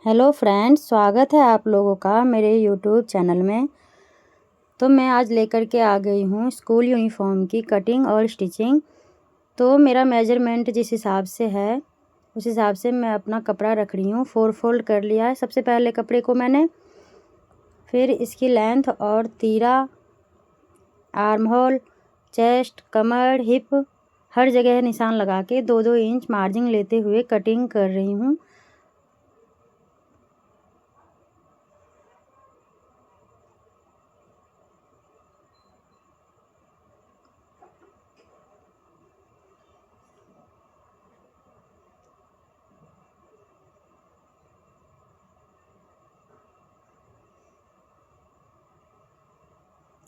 Hello friends, स्वागत है आप लोगों का मेरे यूट्यूब चैनल में। तो मैं आज लेकर के आ गई हूँ स्कूल यूनिफॉर्म की कटिंग और स्टिचिंग। तो मेरा मेजरमेंट जिस हिसाब से है उस हिसाब से मैं अपना कपड़ा रख रही हूँ। 4 फोल्ड कर लिया है सबसे पहले कपड़े को मैंने। फिर इसकी लेंथ और तीरा, आर्म होल, चेस्ट, कमर, हिप हर जगह निशान लगा के 2-2 इंच मार्जिन लेते हुए कटिंग कर रही हूँ।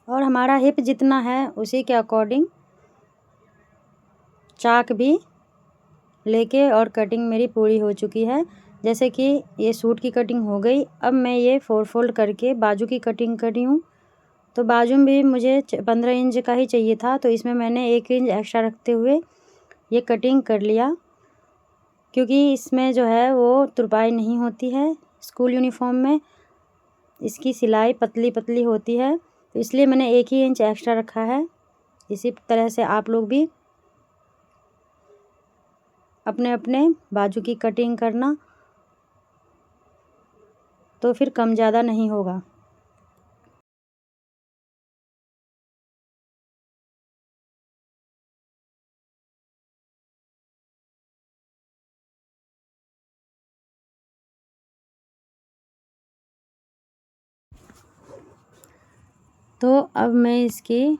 और हमारा हिप जितना है उसी के अकॉर्डिंग चाक भी लेके और कटिंग मेरी पूरी हो चुकी है। जैसे कि ये सूट की कटिंग हो गई। अब मैं ये 4 फोल्ड करके बाजू की कटिंग कर रही हूँ। तो बाजू में भी मुझे 15 इंच का ही चाहिए था, तो इसमें मैंने 1 इंच एक्स्ट्रा रखते हुए ये कटिंग कर लिया, क्योंकि इसमें जो है वो तुरपाई नहीं होती है। स्कूल यूनिफॉर्म में इसकी सिलाई पतली पतली होती है, तो इसलिए मैंने 1 ही इंच एक्स्ट्रा रखा है। इसी तरह से आप लोग भी अपने अपने बाजू की कटिंग करना, तो फिर कम ज़्यादा नहीं होगा। तो अब मैं इसकी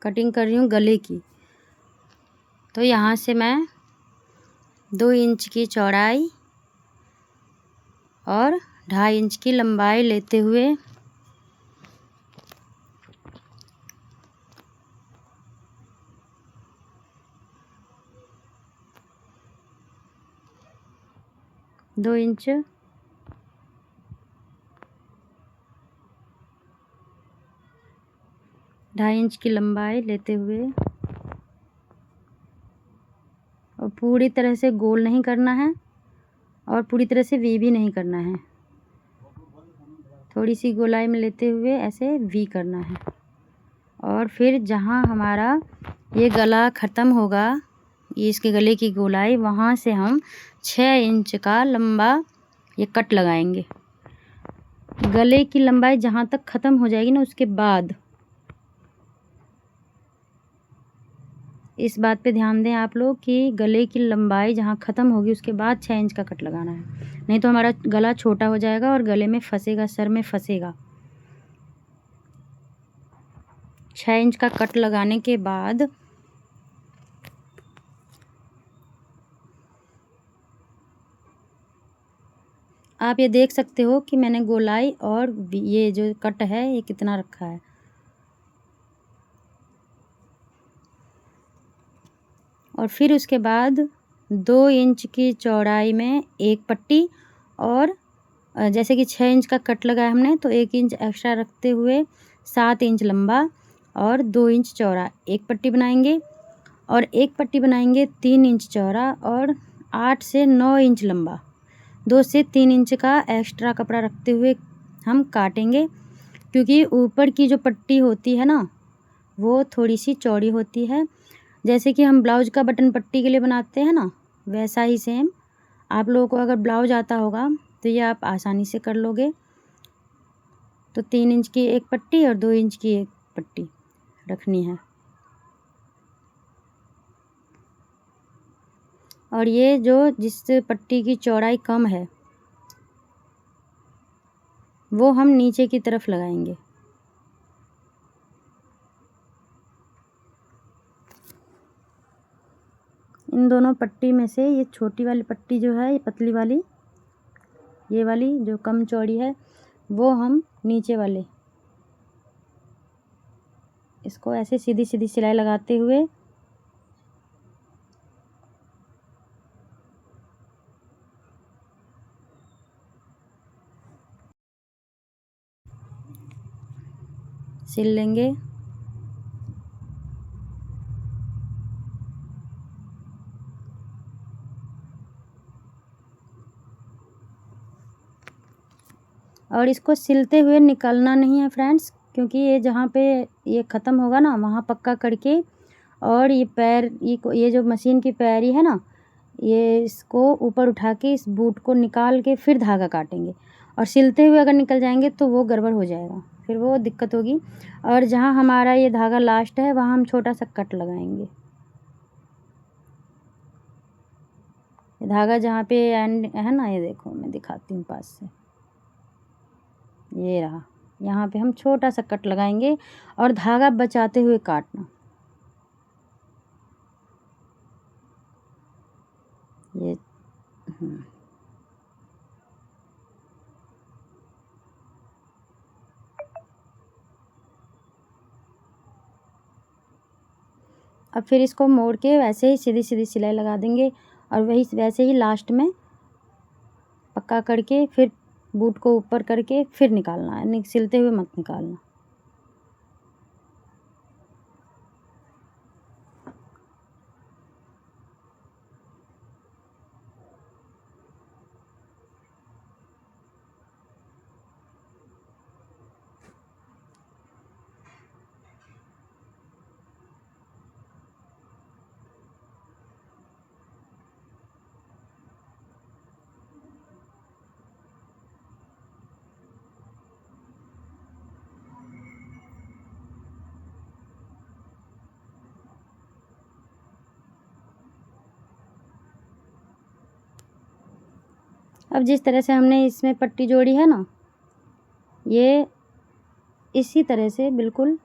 कटिंग कर रही हूँ गले की। तो यहाँ से मैं 2 इंच की चौड़ाई और 2.5 इंच की लंबाई लेते हुए दो इंच 2.5 इंच की लंबाई लेते हुए, और पूरी तरह से गोल नहीं करना है और पूरी तरह से वी भी नहीं करना है। थोड़ी सी गोलाई में लेते हुए ऐसे वी करना है। और फिर जहाँ हमारा ये गला ख़त्म होगा, ये इसके गले की गोलाई, वहाँ से हम 6 इंच का लंबा ये कट लगाएंगे। गले की लंबाई जहाँ तक ख़त्म हो जाएगी ना, उसके बाद इस बात पे ध्यान दें आप लोग कि गले की लंबाई जहाँ ख़त्म होगी उसके बाद 6 इंच का कट लगाना है, नहीं तो हमारा गला छोटा हो जाएगा और गले में फंसेगा, सर में फंसेगा। 6 इंच का कट लगाने के बाद आप ये देख सकते हो कि मैंने गोलाई और ये जो कट है ये कितना रखा है। और फिर उसके बाद 2 इंच की चौड़ाई में एक पट्टी, और जैसे कि 6 इंच का कट लगाया हमने, तो 1 इंच एक्स्ट्रा रखते हुए 7 इंच लंबा और 2 इंच चौड़ा एक पट्टी बनाएंगे, और एक पट्टी बनाएंगे 3 इंच चौड़ा और 8 से 9 इंच लंबा। 2 से 3 इंच का एक्स्ट्रा कपड़ा रखते हुए हम काटेंगे, क्योंकि ऊपर की जो पट्टी होती है ना वो थोड़ी सी चौड़ी होती है। जैसे कि हम ब्लाउज का बटन पट्टी के लिए बनाते हैं ना, वैसा ही सेम आप लोगों को अगर ब्लाउज आता होगा तो ये आप आसानी से कर लोगे। तो 3 इंच की एक पट्टी और 2 इंच की एक पट्टी रखनी है। और ये जो जिस पट्टी की चौड़ाई कम है वो हम नीचे की तरफ लगाएंगे। इन दोनों पट्टी में से ये छोटी वाली पट्टी जो है, ये पतली वाली, ये वाली जो कम चौड़ी है, वो हम नीचे वाले इसको ऐसे सीधी सीधी सिलाई लगाते हुए सिल लेंगे। और इसको सिलते हुए निकलना नहीं है फ्रेंड्स, क्योंकि ये जहाँ पे ये ख़त्म होगा ना वहाँ पक्का करके, और ये पैर ये जो मशीन की पैरी है ना, ये इसको ऊपर उठा के इस बूट को निकाल के फिर धागा काटेंगे। और सिलते हुए अगर निकल जाएंगे तो वो गड़बड़ हो जाएगा, फिर वो दिक्कत होगी। और जहाँ हमारा ये धागा लास्ट है वहाँ हम छोटा सा कट लगाएंगे। ये धागा जहाँ पे एंड है ना, ये देखो मैं दिखाती हूँ पास से, ये रहा, यहाँ पे हम छोटा सा कट लगाएंगे और धागा बचाते हुए काटना। ये अब फिर इसको मोड़ के वैसे ही सीधी सीधी सिलाई लगा देंगे, और वही वैसे ही लास्ट में पक्का करके फिर बूट को ऊपर करके फिर निकालना है, सिलते हुए मत निकालना। अब जिस तरह से हमने इसमें पट्टी जोड़ी है ना, ये इसी तरह से बिल्कुल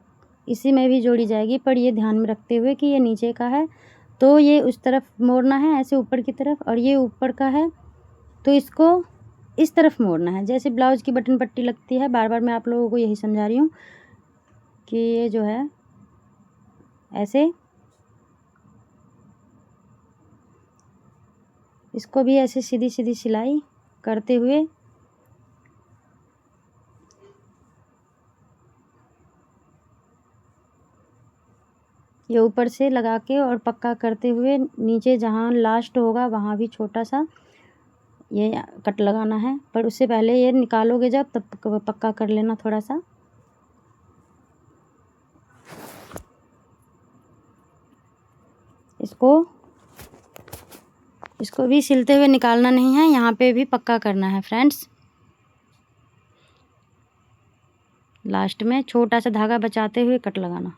इसी में भी जोड़ी जाएगी, पर ये ध्यान में रखते हुए कि ये नीचे का है तो ये उस तरफ मोड़ना है ऐसे ऊपर की तरफ, और ये ऊपर का है तो इसको इस तरफ मोड़ना है। जैसे ब्लाउज की बटन पट्टी लगती है, बार बार मैं आप लोगों को यही समझा रही हूँ कि ये जो है ऐसे, इसको भी ऐसे सीधी सीधी सिलाई करते हुए ये ऊपर से लगा के और पक्का करते हुए नीचे जहाँ लास्ट होगा वहाँ भी छोटा सा ये कट लगाना है। पर उससे पहले ये निकालोगे जब तब पक्का कर लेना थोड़ा सा। इसको भी सिलते हुए निकालना नहीं है, यहाँ पे भी पक्का करना है फ्रेंड्स। लास्ट में छोटा सा धागा बचाते हुए कट लगाना।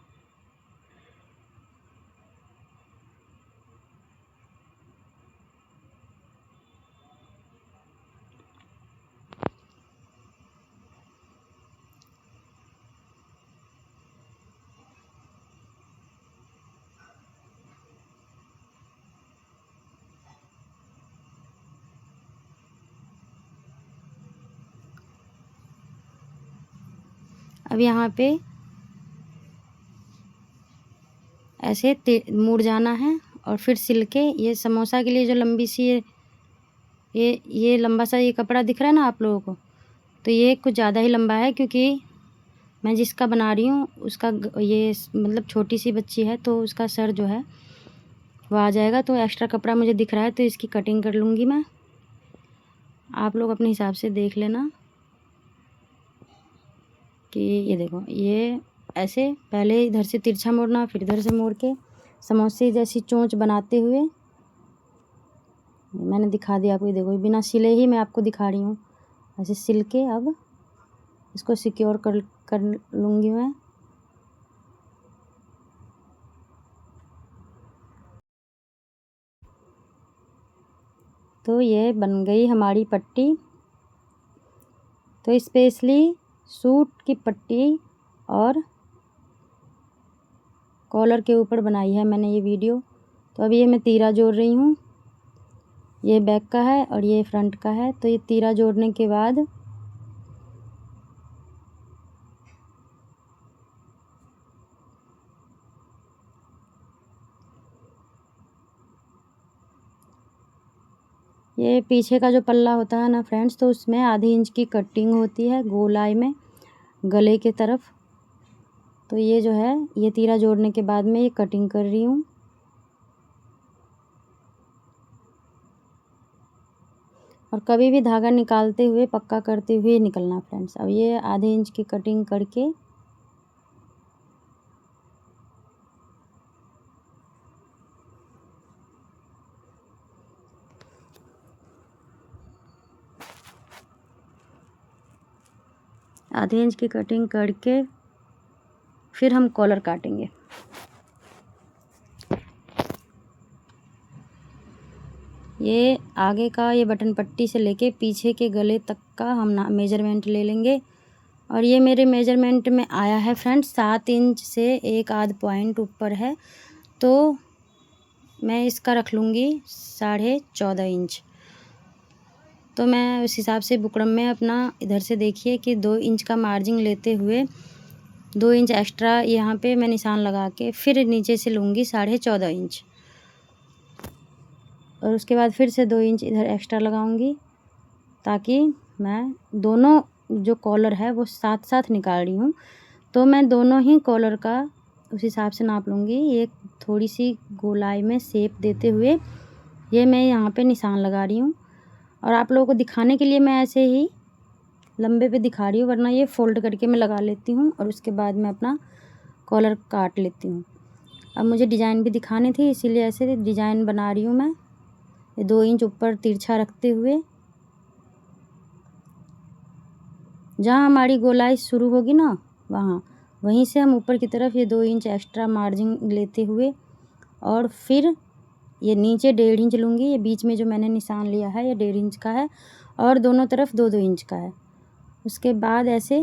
अब यहाँ पे ऐसे मुड़ जाना है और फिर सिल के ये समोसा के लिए जो लंबी सी ये लंबा सा ये कपड़ा दिख रहा है ना आप लोगों को, तो ये कुछ ज़्यादा ही लंबा है क्योंकि मैं जिसका बना रही हूँ उसका ये मतलब छोटी सी बच्ची है तो उसका सर जो है वो आ जाएगा, तो एक्स्ट्रा कपड़ा मुझे दिख रहा है तो इसकी कटिंग कर लूँगी मैं। आप लोग अपने हिसाब से देख लेना कि ये देखो, ये ऐसे पहले इधर से तिरछा मोड़ना, फिर इधर से मोड़ के समोसे जैसी चोंच बनाते हुए मैंने दिखा दिया आपको। देखो बिना सिले ही मैं आपको दिखा रही हूँ। ऐसे सिल के अब इसको सिक्योर कर लूँगी मैं। तो ये बन गई हमारी पट्टी। तो स्पेशली सूट की पट्टी और कॉलर के ऊपर बनाई है मैंने ये वीडियो। तो अभी ये मैं तीरा जोड़ रही हूँ। ये बैक का है और ये फ्रंट का है। तो ये तीरा जोड़ने के बाद ये पीछे का जो पल्ला होता है ना फ्रेंड्स, तो उसमें आधी इंच की कटिंग होती है गोलाई में गले के तरफ। तो ये जो है ये तीरा जोड़ने के बाद में ये कटिंग कर रही हूँ। और कभी भी धागा निकालते हुए पक्का करते हुए निकलना फ्रेंड्स। अब ये आधे इंच की कटिंग करके फिर हम कॉलर काटेंगे। ये आगे का ये बटन पट्टी से लेके पीछे के गले तक का हम मेजरमेंट ले लेंगे। और ये मेरे मेजरमेंट में आया है फ्रेंड्स 7 इंच से 1 आध पॉइंट ऊपर है, तो मैं इसका रख लूँगी 14.5 इंच। तो मैं उस हिसाब से बुकरम में अपना इधर से देखिए कि 2 इंच का मार्जिन लेते हुए 2 इंच एक्स्ट्रा यहाँ पे मैं निशान लगा के फिर नीचे से लूँगी 14.5 इंच। और उसके बाद फिर से 2 इंच इधर एक्स्ट्रा लगाऊंगी, ताकि मैं दोनों जो कॉलर है वो साथ साथ निकाल रही हूँ, तो मैं दोनों ही कॉलर का उस हिसाब से नाप लूँगी। ये थोड़ी सी गोलाई में शेप देते हुए ये मैं यहाँ पे निशान लगा रही हूँ। और आप लोगों को दिखाने के लिए मैं ऐसे ही लंबे पे दिखा रही हूँ, वरना ये फोल्ड करके मैं लगा लेती हूँ और उसके बाद मैं अपना कॉलर काट लेती हूँ। अब मुझे डिज़ाइन भी दिखानी थी, इसीलिए ऐसे डिज़ाइन बना रही हूँ मैं। ये 2 इंच ऊपर तिरछा रखते हुए जहाँ हमारी गोलाई शुरू होगी ना वहीं से हम ऊपर की तरफ ये 2 इंच एक्स्ट्रा मार्जिन लेते हुए और फिर ये नीचे 1.5 इंच लूँगी। ये बीच में जो मैंने निशान लिया है ये 1.5 इंच का है और दोनों तरफ 2-2 इंच का है। उसके बाद ऐसे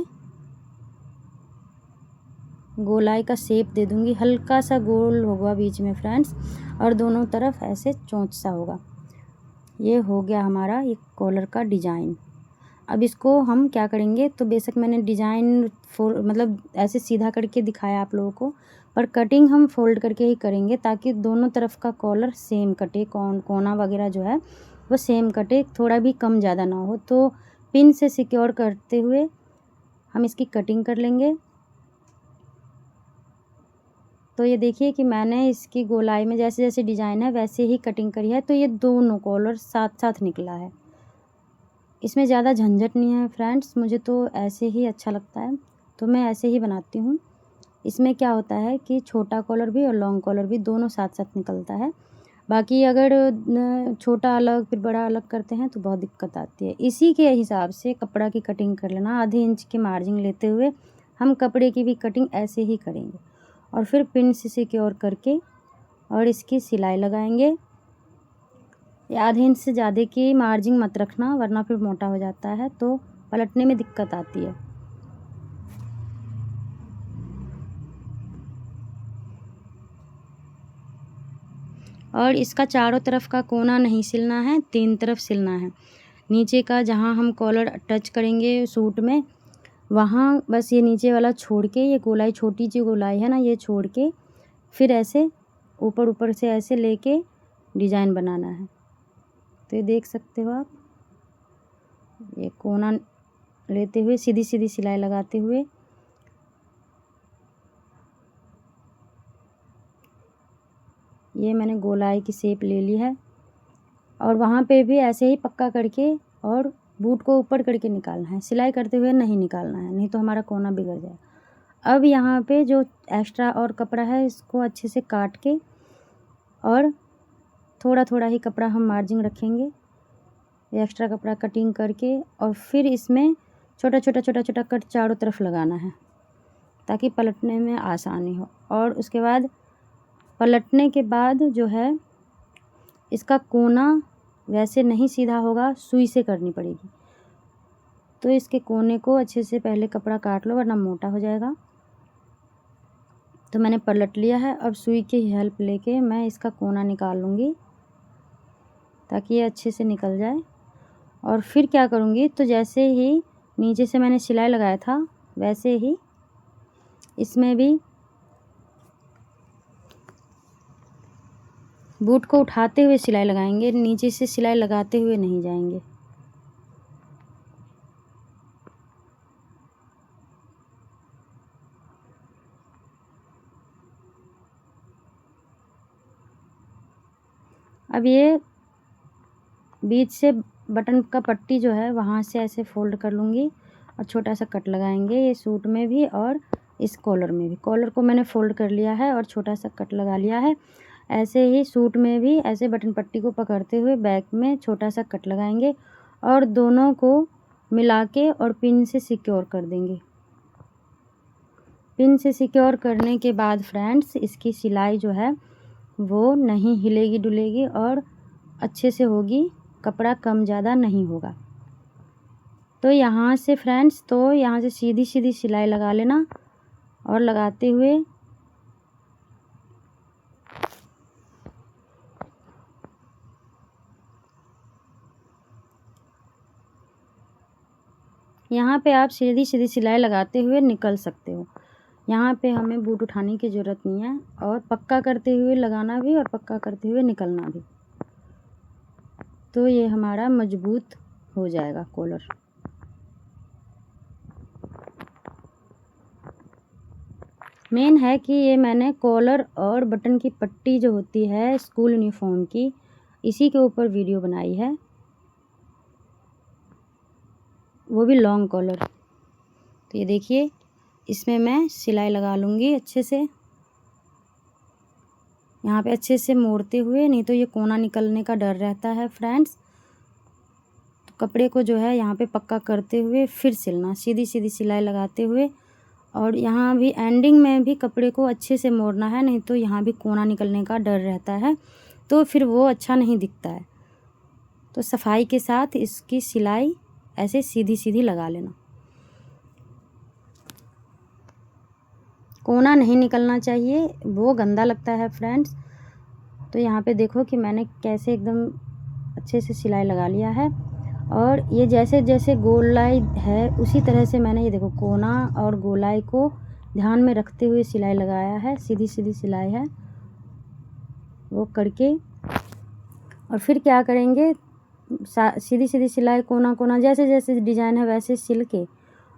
गोलाई का शेप दे दूँगी, हल्का सा गोल होगा बीच में फ्रेंड्स, और दोनों तरफ ऐसे चोंच सा होगा। ये हो गया हमारा ये कॉलर का डिज़ाइन। अब इसको हम क्या करेंगे, तो बेशक मैंने डिज़ाइन मतलब ऐसे सीधा करके दिखाया आप लोगों को, पर कटिंग हम फोल्ड करके ही करेंगे, ताकि दोनों तरफ का कॉलर सेम कटे, कोना वगैरह जो है वो सेम कटे, थोड़ा भी कम ज़्यादा ना हो। तो पिन से सिक्योर करते हुए हम इसकी कटिंग कर लेंगे। तो ये देखिए कि मैंने इसकी गोलाई में जैसे जैसे डिज़ाइन है वैसे ही कटिंग करी है, तो ये दोनों कॉलर साथ साथ निकला है। इसमें ज़्यादा झंझट नहीं है फ्रेंड्स, मुझे तो ऐसे ही अच्छा लगता है, तो मैं ऐसे ही बनाती हूँ। इसमें क्या होता है कि छोटा कॉलर भी और लॉन्ग कॉलर भी दोनों साथ साथ निकलता है। बाकी अगर छोटा अलग फिर बड़ा अलग करते हैं तो बहुत दिक्कत आती है। इसी के हिसाब से कपड़ा की कटिंग कर लेना, आधे इंच के मार्जिन लेते हुए हम कपड़े की भी कटिंग ऐसे ही करेंगे और फिर पिन से सिक्योर करके और इसकी सिलाई लगाएंगे। आधे इंच से ज़्यादा की मार्जिन मत रखना, वरना फिर मोटा हो जाता है तो पलटने में दिक्कत आती है। और इसका चारों तरफ का कोना नहीं सिलना है, 3 तरफ सिलना है। नीचे का जहाँ हम कॉलर टच करेंगे सूट में, वहाँ बस ये नीचे वाला छोड़ के, ये गोलाई छोटी सी गोलाई है ना, ये छोड़ के फिर ऐसे ऊपर ऊपर से ऐसे लेके डिज़ाइन बनाना है। तो ये देख सकते हो आप, ये कोना लेते हुए सीधी सीधी सिलाई लगाते हुए ये मैंने गोलाई की शेप ले ली है। और वहाँ पे भी ऐसे ही पक्का करके और बूट को ऊपर करके निकालना है, सिलाई करते हुए नहीं निकालना है, नहीं तो हमारा कोना बिगड़ जाएगा। अब यहाँ पे जो एक्स्ट्रा और कपड़ा है इसको अच्छे से काट के और थोड़ा थोड़ा ही कपड़ा हम मार्जिन रखेंगे, एक्स्ट्रा कपड़ा कटिंग करके, और फिर इसमें छोटा छोटा छोटा छोटा कट चारों तरफ लगाना है ताकि पलटने में आसानी हो। और उसके बाद पलटने के बाद जो है इसका कोना वैसे नहीं सीधा होगा, सुई से करनी पड़ेगी। तो इसके कोने को अच्छे से पहले कपड़ा काट लो, वरना मोटा हो जाएगा। तो मैंने पलट लिया है, अब सुई की हेल्प लेके मैं इसका कोना निकाल लूँगी ताकि ये अच्छे से निकल जाए। और फिर क्या करूँगी, तो जैसे ही नीचे से मैंने सिलाई लगाया था वैसे ही इसमें भी बूट को उठाते हुए सिलाई लगाएंगे, नीचे से सिलाई लगाते हुए नहीं जाएंगे। अब ये बीच से बटन का पट्टी जो है वहाँ से ऐसे फ़ोल्ड कर लूँगी और छोटा सा कट लगाएंगे ये सूट में भी और इस कॉलर में भी। कॉलर को मैंने फ़ोल्ड कर लिया है और छोटा सा कट लगा लिया है। ऐसे ही सूट में भी ऐसे बटन पट्टी को पकड़ते हुए बैक में छोटा सा कट लगाएंगे और दोनों को मिला के और पिन से सिक्योर कर देंगे। पिन से सिक्योर करने के बाद फ्रेंड्स इसकी सिलाई जो है वो नहीं हिलेगी डुलेगी और अच्छे से होगी, कपड़ा कम ज़्यादा नहीं होगा। तो यहाँ से फ्रेंड्स यहाँ से सीधी सीधी सिलाई लगा लेना और लगाते हुए यहाँ पे आप सीधी सीधी सिलाई लगाते हुए निकल सकते हो। यहाँ पे हमें बूट उठाने की ज़रूरत नहीं है और पक्का करते हुए लगाना भी और पक्का करते हुए निकलना भी। तो ये हमारा मजबूत हो जाएगा कॉलर। मेन है कि ये मैंने कॉलर और बटन की पट्टी जो होती है स्कूल यूनिफॉर्म की, इसी के ऊपर वीडियो बनाई है, वो भी लॉन्ग कॉलर। तो ये देखिए इसमें मैं सिलाई लगा लूँगी अच्छे से, यहाँ पे अच्छे से मोड़ते हुए, नहीं तो ये कोना निकलने का डर रहता है फ्रेंड्स। तो कपड़े को जो है यहाँ पे पक्का करते हुए फिर सिलना, सीधी सीधी सिलाई लगाते हुए, और यहाँ भी एंडिंग में भी कपड़े को अच्छे से मोड़ना है, नहीं तो यहाँ भी कोना निकलने का डर रहता है, तो फिर वो अच्छा नहीं दिखता है। तो सफाई के साथ इसकी सिलाई ऐसे सीधी सीधी लगा लेना, कोना नहीं निकलना चाहिए, वो गंदा लगता है फ्रेंड्स। तो यहाँ पे देखो कि मैंने कैसे एकदम अच्छे से सिलाई लगा लिया है, और ये जैसे जैसे गोलाई है उसी तरह से मैंने ये देखो कोना और गोलाई को ध्यान में रखते हुए सिलाई लगाया है। सीधी सीधी सिलाई है वो करके, और फिर क्या करेंगे, सीधी सीधी सिलाई कोना कोना जैसे जैसे डिज़ाइन है वैसे सिल के,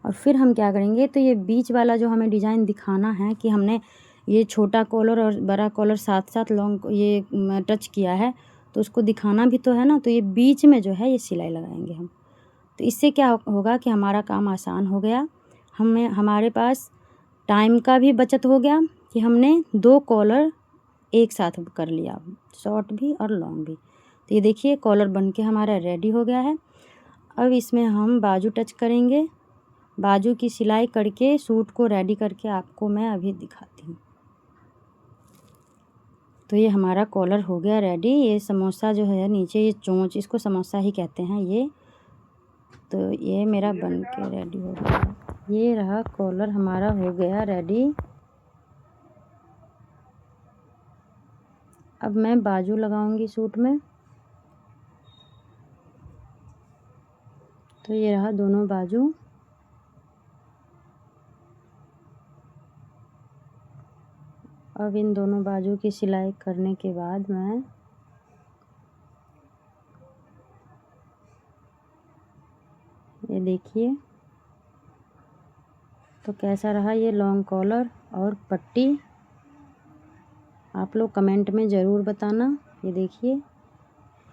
और फिर हम क्या करेंगे, तो ये बीच वाला जो हमें डिज़ाइन दिखाना है कि हमने ये छोटा कॉलर और बड़ा कॉलर साथ साथ लॉन्ग ये टच किया है, तो उसको दिखाना भी तो है ना। तो ये बीच में जो है ये सिलाई लगाएंगे हम। तो इससे क्या होगा कि हमारा काम आसान हो गया, हमारे पास टाइम का भी बचत हो गया कि हमने 2 कॉलर एक साथ कर लिया, शॉर्ट भी और लॉन्ग भी। तो ये देखिए कॉलर बन के हमारा रेडी हो गया है। अब इसमें हम बाजू टच करेंगे, बाजू की सिलाई करके सूट को रेडी करके आपको मैं अभी दिखाती हूँ। तो ये हमारा कॉलर हो गया रेडी। ये समोसा जो है नीचे ये चोंच, इसको समोसा ही कहते हैं ये। तो ये मेरा बन के रेडी हो गया, ये रहा कॉलर हमारा हो गया रेडी। अब मैं बाजू लगाऊंगी सूट में। तो ये रहा दोनों बाजू। अब इन दोनों बाजू की सिलाई करने के बाद मैं ये देखिए तो कैसा रहा ये लॉन्ग कॉलर और पट्टी, आप लोग कमेंट में ज़रूर बताना। ये देखिए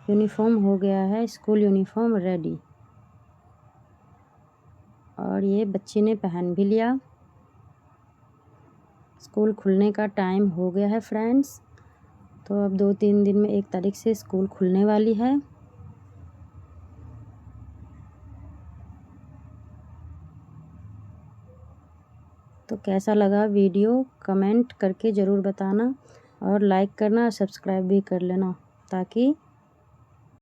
यूनिफॉर्म हो गया है, स्कूल यूनिफॉर्म रेडी, और ये बच्चे ने पहन भी लिया। स्कूल खुलने का टाइम हो गया है फ्रेंड्स, तो अब 2-3 दिन में 1 तारीख से स्कूल खुलने वाली है। तो कैसा लगा वीडियो कमेंट करके ज़रूर बताना, और लाइक करना, सब्सक्राइब भी कर लेना, ताकि